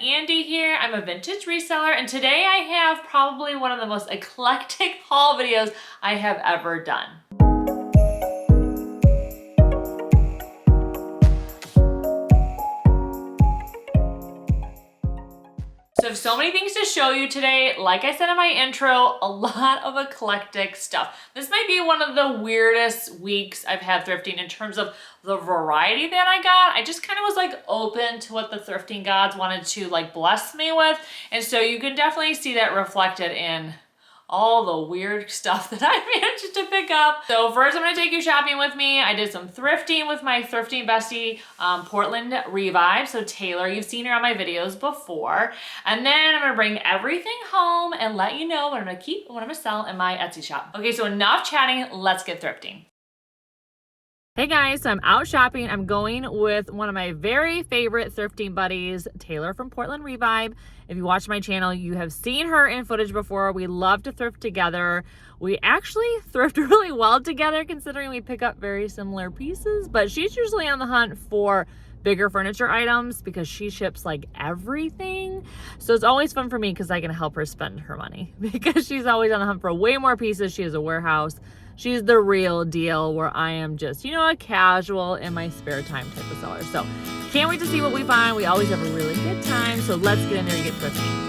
Andy here. I'm a vintage reseller, and today I have probably one of the most eclectic haul videos I have ever done. So I have so many things to show you today. Like I said in my intro, a lot of eclectic stuff. This might be one of the weirdest weeks I've had thrifting in terms of the variety that I got. I just kind of was like open to what the thrifting gods wanted to like bless me with. And so you can definitely see that reflected in all the weird stuff that I managed to pick up. So first I'm gonna take you shopping with me. I did some thrifting with my thrifting bestie, Portland Revive. So Taylor, you've seen her on my videos before. And then I'm gonna bring everything home and let you know what I'm gonna keep and what I'm gonna sell in my Etsy shop. Okay, so enough chatting, let's get thrifting. Hey guys, so I'm out shopping. I'm going with one of my very favorite thrifting buddies, Taylor from Portland Revive. If you watch my channel, you have seen her in footage before. We love to thrift together. We actually thrift really well together considering we pick up very similar pieces, but she's usually on the hunt for bigger furniture items because she ships like everything. So it's always fun for me because I can help her spend her money because she's always on the hunt for way more pieces. She has a warehouse. She's the real deal where I am just, you know, a casual in my spare time type of seller. So can't wait to see what we find. We always have a really good time. So let's get in there and get thrifting.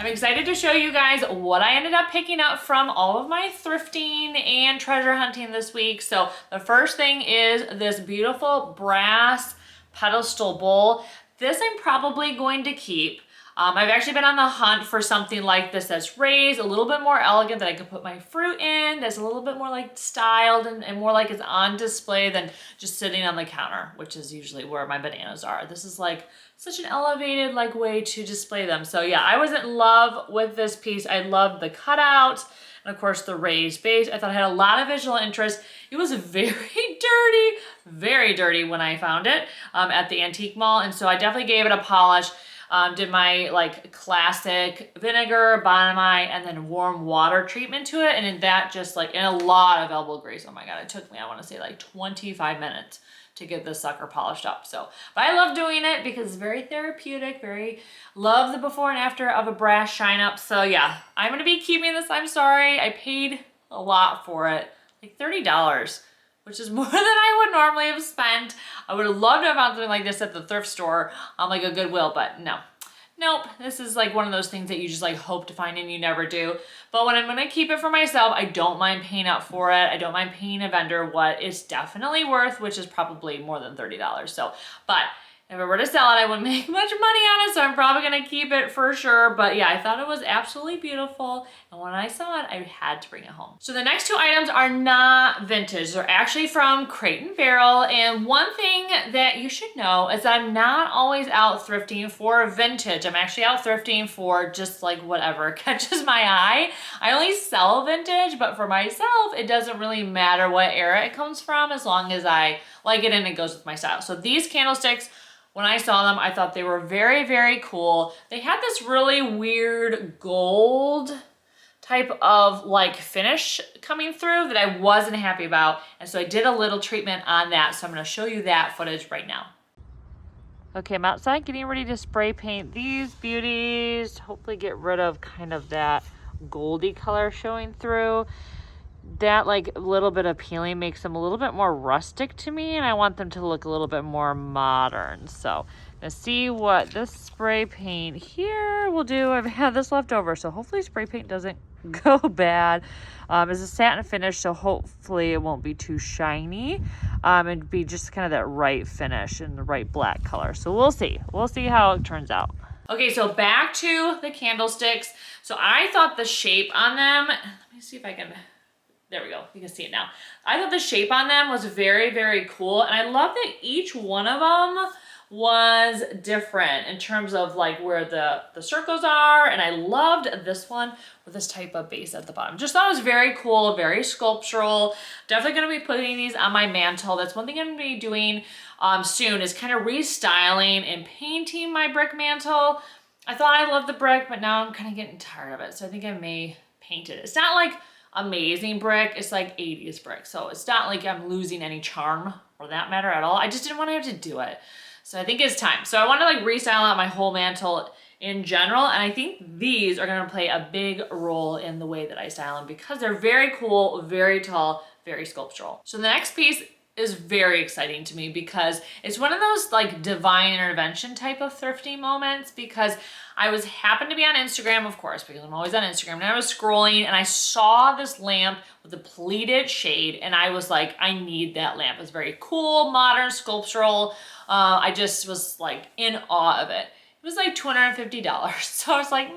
Excited to show you guys what I ended up picking up from all of my thrifting and treasure hunting this week. So the first thing is this beautiful brass pedestal bowl. This I'm probably going to keep. I've actually been on the hunt for something like this that's raised, a little bit more elegant that I could put my fruit in, that's a little bit more like styled and more like it's on display than just sitting on the counter, which is usually where my bananas are. This is like such an elevated like way to display them. So yeah, I was in love with this piece. I loved the cutout and of course the raised base. I thought it had a lot of visual interest. It was very dirty when I found it at the antique mall. And so I definitely gave it a polish. Did my like classic vinegar, bonamide, and then warm water treatment to it. And in that just like, in a lot of elbow grease. Oh my God, it took me, I wanna say like 25 minutes to get this sucker polished up. So, but I love doing it because it's very therapeutic, love the before and after of a brass shine up. So yeah, I'm gonna be keeping this, I'm sorry. I paid a lot for it, like $30. Which is more than I would normally have spent. I would have loved to have found something like this at the thrift store on like a Goodwill, but no. Nope, this is like one of those things that you just like hope to find and you never do. But when I'm gonna keep it for myself, I don't mind paying up for it. I don't mind paying a vendor what it's definitely worth, which is probably more than $30. So, but if I were to sell it, I wouldn't make much money on it, so I'm probably gonna keep it for sure. But yeah, I thought it was absolutely beautiful. And when I saw it, I had to bring it home. So the next two items are not vintage. They're actually from Crate & Barrel. And one thing that you should know is that I'm not always out thrifting for vintage. I'm actually out thrifting for just like whatever catches my eye. I only sell vintage, but for myself, it doesn't really matter what era it comes from as long as I like it and it goes with my style. So these candlesticks, when I saw them, I thought they were very, very cool. They had this really weird gold type of like finish coming through that I wasn't happy about. And so I did a little treatment on that. So I'm gonna show you that footage right now. Okay, I'm outside getting ready to spray paint these beauties. Hopefully get rid of kind of that goldy color showing through. That like little bit of peeling makes them a little bit more rustic to me, and I want them to look a little bit more modern. So let's see what this spray paint here will do. I've had this left over, so hopefully spray paint doesn't go bad. It's a satin finish, so hopefully it won't be too shiny. And be just kind of that right finish and the right black color. So we'll see. We'll see how it turns out. Okay, so back to the candlesticks. So I thought the shape on them, let me see if I can, there we go, you can see it now. I thought the shape on them was very, very cool. And I love that each one of them was different in terms of like where the circles are. And I loved this one with this type of base at the bottom. Just thought it was very cool, very sculptural. Definitely gonna be putting these on my mantle. That's one thing I'm gonna be doing soon, is kind of restyling and painting my brick mantle. I thought I loved the brick, but now I'm kind of getting tired of it. So I think I may paint it. It's not like amazing brick, it's like 80s brick. So it's not like I'm losing any charm for that matter at all. I just didn't want to have to do it. So I think it's time. So I want to like restyle out my whole mantle in general. And I think these are going to play a big role in the way that I style them because they're very cool, very tall, very sculptural. So the next piece is very exciting to me because it's one of those like divine intervention type of thrifting moments, because I happened to be on Instagram, of course, because I'm always on Instagram, and I was scrolling and I saw this lamp with a pleated shade and I was like, I need that lamp. It's very cool, modern, sculptural. I just was like in awe of it. It was like $250. So I was like,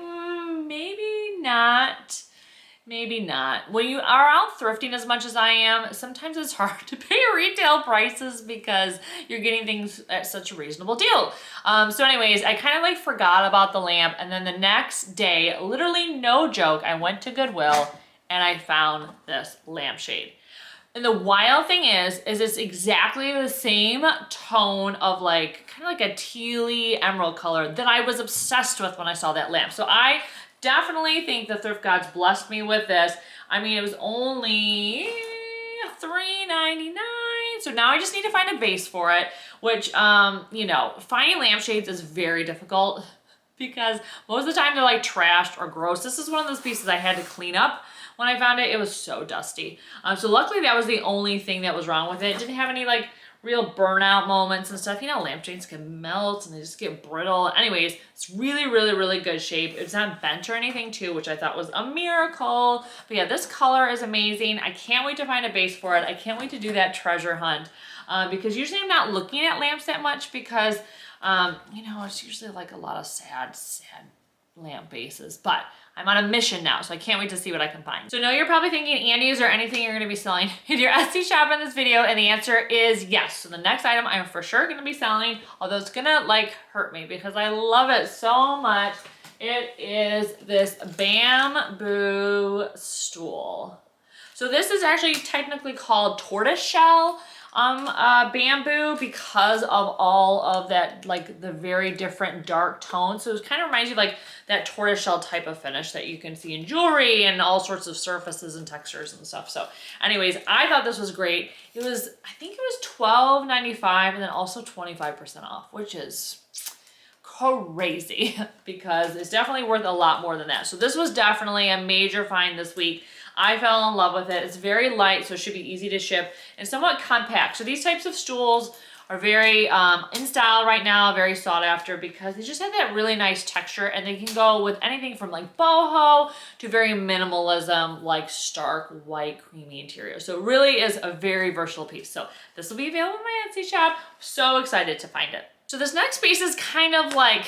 maybe not. Maybe not. When you are out thrifting as much as I am, sometimes it's hard to pay retail prices because you're getting things at such a reasonable deal. So anyways, I kind of like forgot about the lamp, and then the next day, literally no joke, I went to Goodwill and I found this lampshade. And the wild thing is it's exactly the same tone of like, kind of like a tealy emerald color that I was obsessed with when I saw that lamp. So I definitely think the thrift gods blessed me with this. I mean, it was only $3.99. So now I just need to find a base for it, which, you know, finding lampshades is very difficult because most of the time they're like trashed or gross. This is one of those pieces I had to clean up. When I found it, it was so dusty. So luckily that was the only thing that was wrong with it. It didn't have any like real burnout moments and stuff. You know, lampshades can melt and they just get brittle. Anyways, it's really, really, really good shape. It's not bent or anything too, which I thought was a miracle. But yeah, this color is amazing. I can't wait to find a base for it. I can't wait to do that treasure hunt because usually I'm not looking at lamps that much because, you know, it's usually like a lot of sad lamp bases. But I'm on a mission now, so I can't wait to see what I can find. So now you're probably thinking, Andy, is there anything you're gonna be selling in your Etsy shop in this video? And the answer is yes. So the next item I'm for sure gonna be selling, although it's gonna like hurt me because I love it so much. It is this bamboo stool. So this is actually technically called tortoiseshell bamboo because of all of that, like the very different dark tones. So it kind of reminds you of like that tortoiseshell type of finish that you can see in jewelry and all sorts of surfaces and textures and stuff. So anyways, I thought this was great. It was, I think it was $12.95 and then also 25% off, which is crazy because it's definitely worth a lot more than that. So this was definitely a major find this week. I fell in love with it. It's very light, so it should be easy to ship and somewhat compact. So these types of stools are very in style right now, very sought after because they just have that really nice texture and they can go with anything from like boho to very minimalism, like stark white creamy interior. So it really is a very versatile piece. So this will be available in my Etsy shop. So excited to find it. So this next piece is kind of like,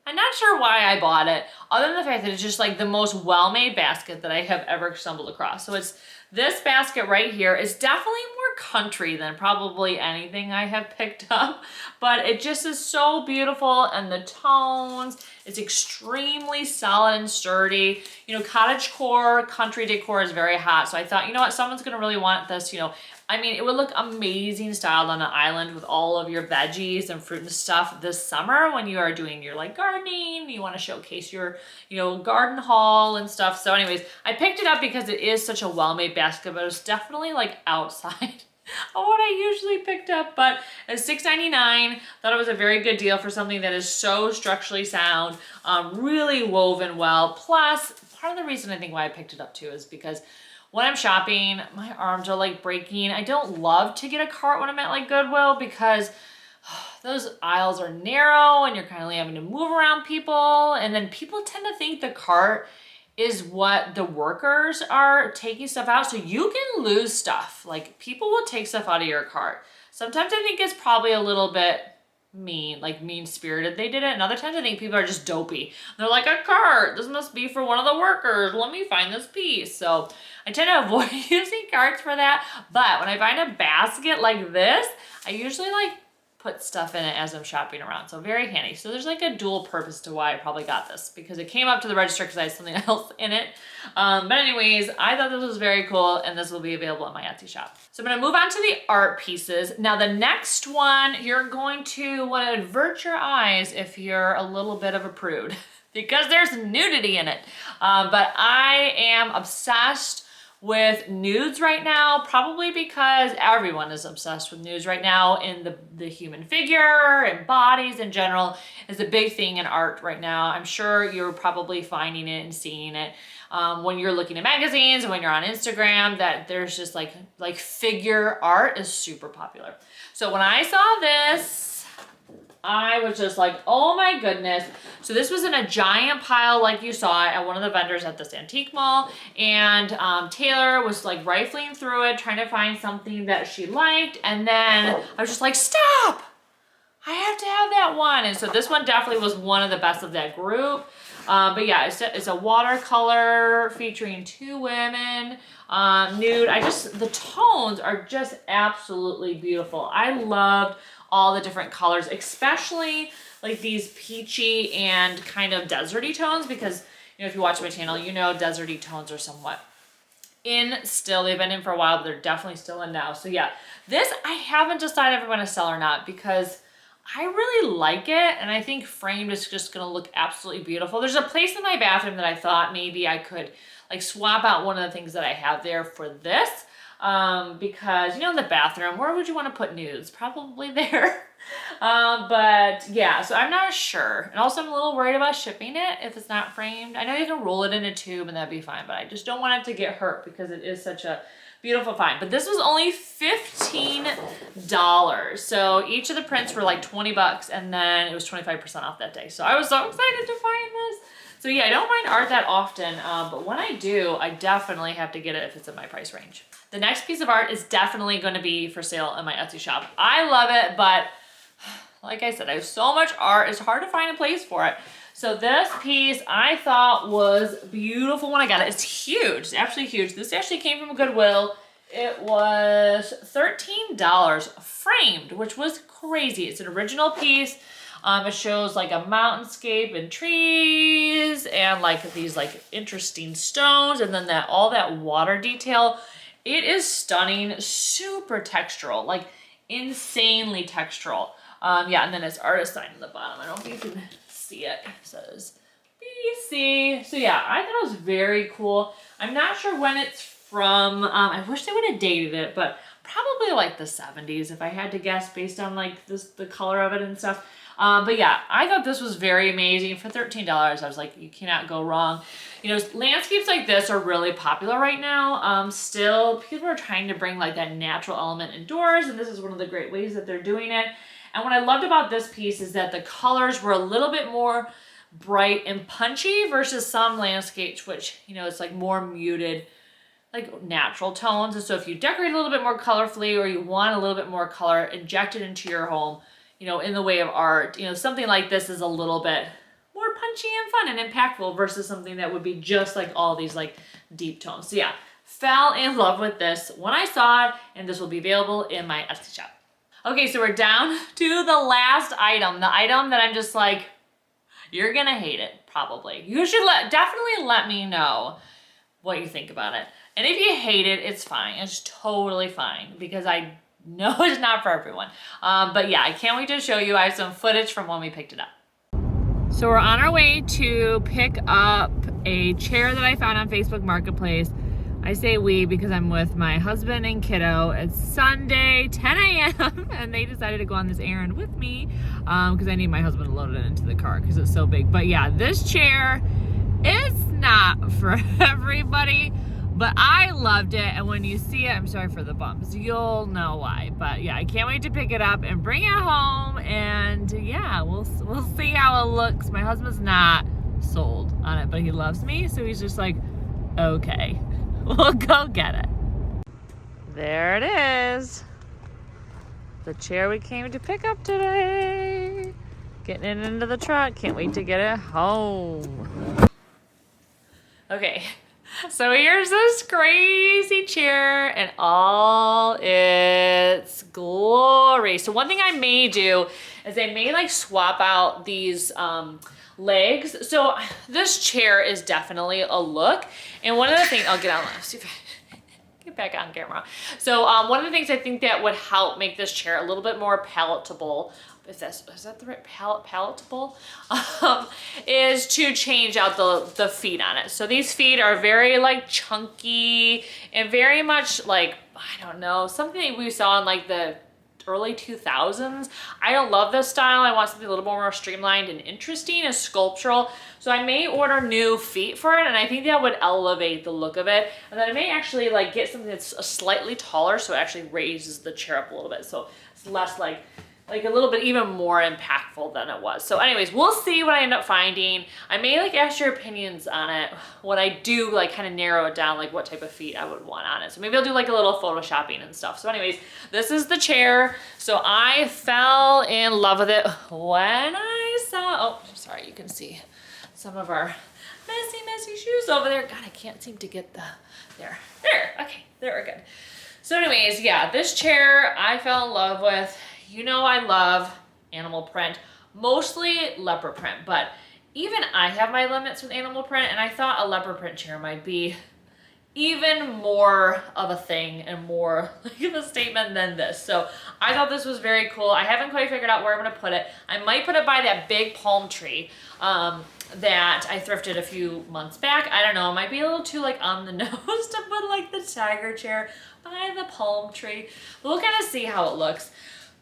I'm not sure why I bought it, other than the fact that it's just like the most well-made basket that I have ever stumbled across. So it's this basket right here. Is definitely more country than probably anything I have picked up, but it just is so beautiful and the tones, it's extremely solid and sturdy. You know, cottagecore, country decor is very hot. So I thought, you know what, someone's gonna really want this, you know, I mean, it would look amazing styled on an island with all of your veggies and fruit and stuff this summer when you are doing your like gardening. You want to showcase your, you know, garden haul and stuff. So anyways, I picked it up because it is such a well-made basket, but it's definitely like outside of what I usually picked up. But it's $6.99. Thought it was a very good deal for something that is so structurally sound, really woven well. Plus, part of the reason I think why I picked it up too is because when I'm shopping, my arms are like breaking. I don't love to get a cart when I'm at like Goodwill because those aisles are narrow and you're kind of like having to move around people. And then people tend to think the cart is what the workers are taking stuff out. So you can lose stuff. Like people will take stuff out of your cart. Sometimes I think it's probably a little bit mean, like mean-spirited they did it, and other times I think people are just dopey. They're like, a cart, this must be for one of the workers, let me find this piece. So I tend to avoid using carts for that, but when I find a basket like this, I usually like put stuff in it as I'm shopping around. So very handy. So there's like a dual purpose to why I probably got this, because it came up to the register because I had something else in it. But anyways, I thought this was very cool, and this will be available at my Etsy shop. So I'm gonna move on to the art pieces. Now the next one, you're going to want to avert your eyes if you're a little bit of a prude because there's nudity in it. But I am obsessed with nudes right now, probably because everyone is obsessed with nudes right now in the human figure and bodies in general is a big thing in art right now. I'm sure you're probably finding it and seeing it when you're looking at magazines and when you're on Instagram, that there's just like figure art is super popular. So when I saw this, I was just like, oh my goodness. So this was in a giant pile like you saw at one of the vendors at this antique mall. And Taylor was like rifling through it, trying to find something that she liked. And then I was just like, stop! I have to have that one. And so this one definitely was one of the best of that group. But yeah, it's a watercolor featuring two women, nude. The tones are just absolutely beautiful. I loved all the different colors, especially like these peachy and kind of deserty tones, because you know, if you watch my channel, you know deserty tones are somewhat in still. They've been in for a while, but they're definitely still in now. So yeah, this I haven't decided if I'm gonna sell or not because I really like it, and I think framed is just gonna look absolutely beautiful. There's a place in my bathroom that I thought maybe I could like swap out one of the things that I have there for this. Because, you know, in the bathroom, where would you want to put nudes? Probably there. But yeah, so I'm not sure. And also I'm a little worried about shipping it if it's not framed. I know you can roll it in a tube and that'd be fine, but I just don't want it to get hurt because it is such a beautiful find. But this was only $15. So each of the prints were like 20 bucks, and then it was 25% off that day. So I was so excited to find this. So yeah, I don't find art that often, but when I do, I definitely have to get it if it's in my price range. The next piece of art is definitely going to be for sale in my Etsy shop. I love it, but like I said, I have so much art, it's hard to find a place for it. So this piece I thought was beautiful when I got it. It's huge, it's absolutely huge. This actually came from Goodwill. It was $13 framed, which was crazy. It's an original piece. It shows like a mountainscape and trees and like these like interesting stones, and then all that water detail. It is stunning, super textural, like insanely textural. Yeah, and then it's artist sign in the bottom. I don't know if you can see it. It says BC. So yeah, I thought it was very cool. I'm not sure when it's from. I wish they would have dated it, but probably like the 70s if I had to guess based on like the color of it and stuff. But yeah, I thought this was very amazing. For $13, I was like, you cannot go wrong. You know, landscapes like this are really popular right now. Still, people are trying to bring like that natural element indoors, and this is one of the great ways that they're doing it. And what I loved about this piece is that the colors were a little bit more bright and punchy versus some landscapes, which, you know, it's like more muted, like natural tones. And so if you decorate a little bit more colorfully, or you want a little bit more color injected into your home, you know, in the way of art, you know, something like this is a little bit more punchy and fun and impactful versus something that would be just like all these like deep tones. So yeah, fell in love with this when I saw it, and this will be available in my Etsy shop. Okay, so we're down to the last item, the item that I'm just like, you're gonna hate it, probably. You should definitely let me know what you think about it. And if you hate it, it's fine. It's totally fine because I know it's not for everyone. But yeah, I can't wait to show you. I have some footage from when we picked it up. So we're on our way to pick up a chair that I found on Facebook Marketplace. I say we because I'm with my husband and kiddo. It's Sunday, 10 a.m. and they decided to go on this errand with me because I need my husband to load it into the car because it's so big. But yeah, this chair is not for everybody, but I loved it. And when you see it, I'm sorry for the bumps, you'll know why. But yeah, I can't wait to pick it up and bring it home. And yeah, we'll see how it looks. My husband's not sold on it, but he loves me. So he's just like, okay. We'll go get it. There it is. The chair we came to pick up today. Getting it into the truck. Can't wait to get it home. Okay, so here's this crazy chair in all its glory. So one thing I may do is I may like swap out these legs. So this chair is definitely a look. And one of the things, I'll get on, see if I get back on camera. So one of the things I think that would help make this chair a little bit more palatable, is that the right palatable? Is to change out the feet on it. So these feet are very like chunky and very much like, I don't know, something we saw in like the early 2000s. I don't love this style. I want something a little more streamlined and interesting and sculptural. So I may order new feet for it, and I think that would elevate the look of it. And then I may actually like get something that's slightly taller, so it actually raises the chair up a little bit. So it's less like a little bit even more impactful than it was. So anyways, we'll see what I end up finding. I may like ask your opinions on it when I do like kind of narrow it down, like what type of feet I would want on it. So maybe I'll do like a little photoshopping and stuff. So anyways, this is the chair. So I fell in love with it when I saw, oh, sorry, you can see some of our messy shoes over there. God, I can't seem to get there, okay, there we're good. So anyways, yeah, this chair I fell in love with. You know I love animal print, mostly leopard print, but even I have my limits with animal print, and I thought a leopard print chair might be even more of a thing and more like of a statement than this. So I thought this was very cool. I haven't quite figured out where I'm gonna put it. I might put it by that big palm tree that I thrifted a few months back. I don't know, it might be a little too like on the nose to put like the tiger chair by the palm tree. We'll kind of see how it looks.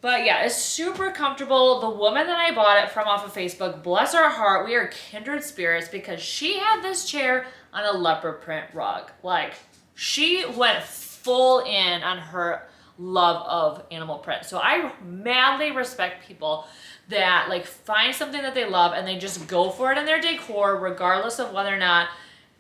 But yeah, it's super comfortable. The woman that I bought it from off of Facebook, bless her heart, we are kindred spirits because she had this chair on a leopard print rug. Like, she went full in on her love of animal print. So I madly respect people that like find something that they love and they just go for it in their decor, regardless of whether or not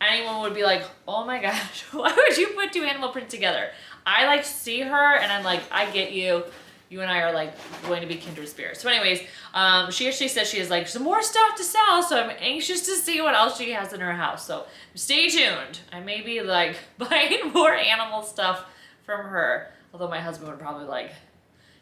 anyone would be like, oh my gosh, why would you put two animal print together? I like see her and I'm like, I get you. You and I are like going to be kindred spirits. So anyways, she actually says she has like some more stuff to sell. So I'm anxious to see what else she has in her house. So stay tuned. I may be like buying more animal stuff from her. Although my husband would probably like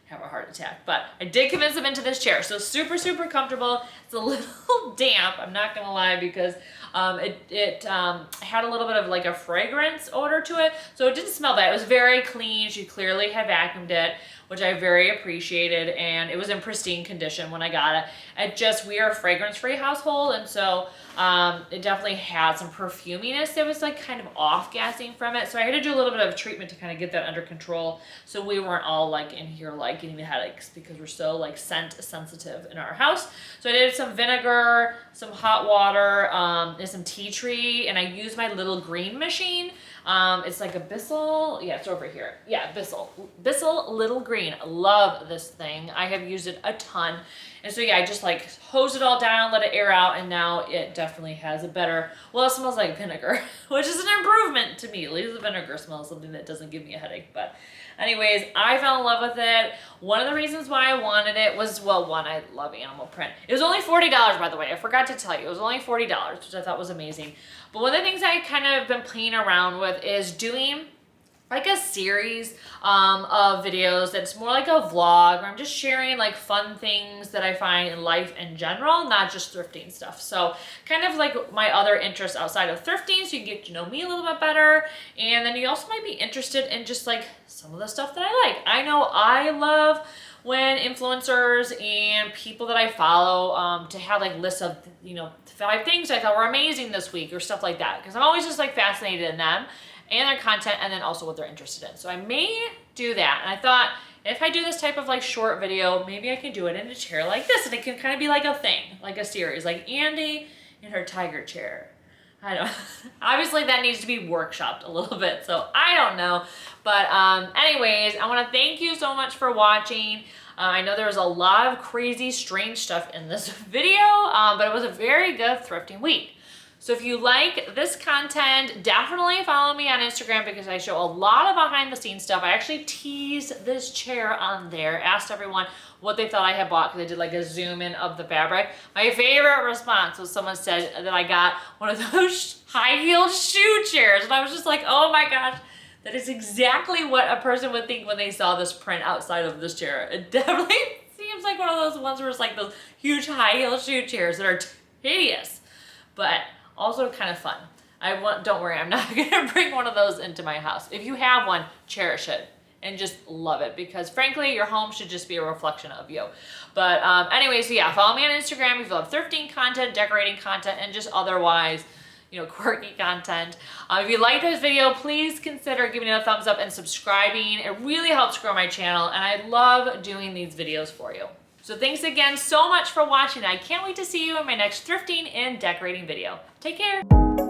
have a heart attack. But I did convince him into this chair. So super, super comfortable. It's a little damp, I'm not gonna lie, because it had a little bit of like a fragrance odor to it. So it didn't smell bad. It was very clean. She clearly had vacuumed it, which I very appreciated, and it was in pristine condition when I got it. We are a fragrance-free household, and so it definitely had some perfuminess that was like kind of off-gassing from it. So I had to do a little bit of treatment to kind of get that under control, so we weren't all like in here like getting the headaches because we're so like scent sensitive in our house. So I did some vinegar, some hot water, and some tea tree, and I used my little green machine. It's like a Bissell, yeah, it's over here. Yeah, Bissell Little Green. Love this thing. I have used it a ton. And so yeah, I just like hose it all down, let it air out, and now it definitely has a better, well, it smells like vinegar, which is an improvement to me. At least the vinegar smells something that doesn't give me a headache. But anyways, I fell in love with it. One of the reasons why I wanted it was, well, one, I love animal print. It was only $40, by the way. I forgot to tell you. It was only $40, which I thought was amazing. But one of the things I kind of been playing around with is doing like a series of videos that's more like a vlog, where I'm just sharing like fun things that I find in life in general, not just thrifting stuff. So kind of like my other interests outside of thrifting, so you can get to know me a little bit better. And then you also might be interested in just like some of the stuff that I like. I know I love when influencers and people that I follow to have like lists of, you know, 5 things I thought were amazing this week or stuff like that, because I'm always just like fascinated in them and their content, and then also what they're interested in. So I may do that. And I thought, if I do this type of like short video, maybe I can do it in a chair like this, and it can kind of be like a thing, like a series, like Andy in her tiger chair. I don't, obviously that needs to be workshopped a little bit, so I don't know. But anyways, I want to thank you so much for watching. I know there was a lot of crazy, strange stuff in this video, but it was a very good thrifting week. So if you like this content, definitely follow me on Instagram, because I show a lot of behind the scenes stuff. I actually teased this chair on there, asked everyone what they thought I had bought, because I did like a zoom in of the fabric. My favorite response was someone said that I got one of those high-heeled shoe chairs, and I was just like, oh my gosh, that is exactly what a person would think when they saw this print outside of this chair. It definitely seems like one of those ones where it's like those huge high-heeled shoe chairs that are hideous, but also kind of fun. Don't worry, I'm not gonna bring one of those into my house. If you have one, cherish it and just love it, because frankly, your home should just be a reflection of you. But anyway, so yeah, follow me on Instagram if you love thrifting content, decorating content, and just otherwise, you know, quirky content. If you like this video, please consider giving it a thumbs up and subscribing. It really helps grow my channel, and I love doing these videos for you. So thanks again so much for watching. I can't wait to see you in my next thrifting and decorating video. Take care.